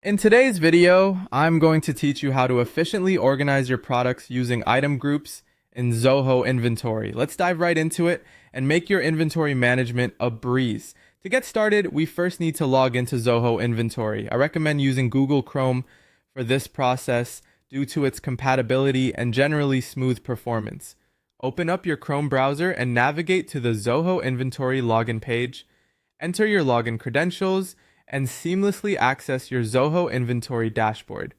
In today's video, I'm going to teach you how to efficiently organize your products using item groups in Zoho Inventory. Let's dive right into it and make your inventory management a breeze. To get started, we first need to log into Zoho Inventory. I recommend using Google Chrome for this process due to its compatibility and generally smooth performance. Open up your Chrome browser and navigate to the Zoho Inventory login page. Enter your login credentials and seamlessly access your Zoho Inventory dashboard.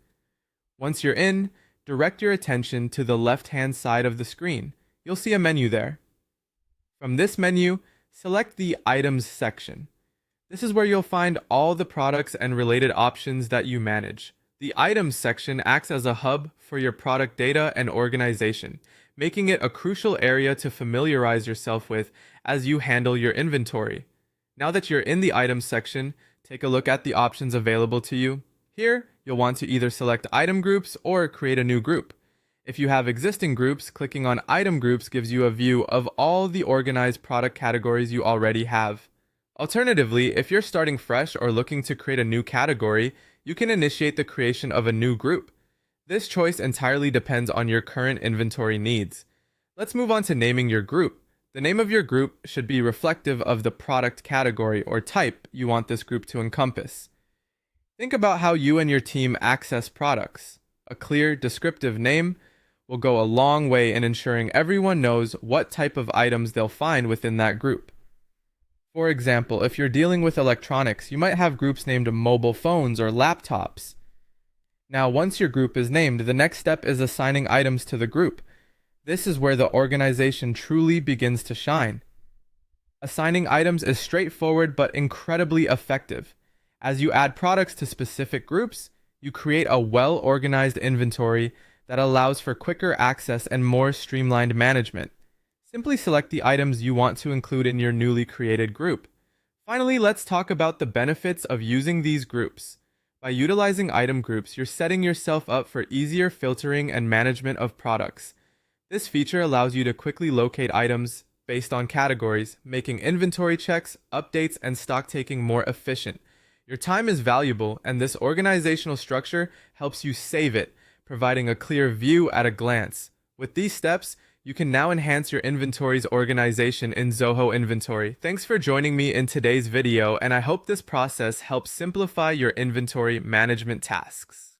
Once you're in, direct your attention to the left-hand side of the screen. You'll see a menu there. From this menu, select the Items section. This is where you'll find all the products and related options that you manage. The Items section acts as a hub for your product data and organization, making it a crucial area to familiarize yourself with as you handle your inventory. Now that you're in the Items section, take a look at the options available to you. Here, you'll want to either select item groups or create a new group. If you have existing groups, clicking on item groups gives you a view of all the organized product categories you already have. Alternatively, if you're starting fresh or looking to create a new category, you can initiate the creation of a new group. This choice entirely depends on your current inventory needs. Let's move on to naming your group. The name of your group should be reflective of the product category or type you want this group to encompass. Think about how you and your team access products. A clear, descriptive name will go a long way in ensuring everyone knows what type of items they'll find within that group. For example, if you're dealing with electronics, you might have groups named mobile phones or laptops. Now, once your group is named, the next step is assigning items to the group. This is where the organization truly begins to shine. Assigning items is straightforward but incredibly effective. As you add products to specific groups, you create a well-organized inventory that allows for quicker access and more streamlined management. Simply select the items you want to include in your newly created group. Finally, let's talk about the benefits of using these groups. By utilizing item groups, you're setting yourself up for easier filtering and management of products. This feature allows you to quickly locate items based on categories, making inventory checks, updates, and stock taking more efficient. Your time is valuable, and this organizational structure helps you save it, providing a clear view at a glance. With these steps, you can now enhance your inventory's organization in Zoho Inventory. Thanks for joining me in today's video, and I hope this process helps simplify your inventory management tasks.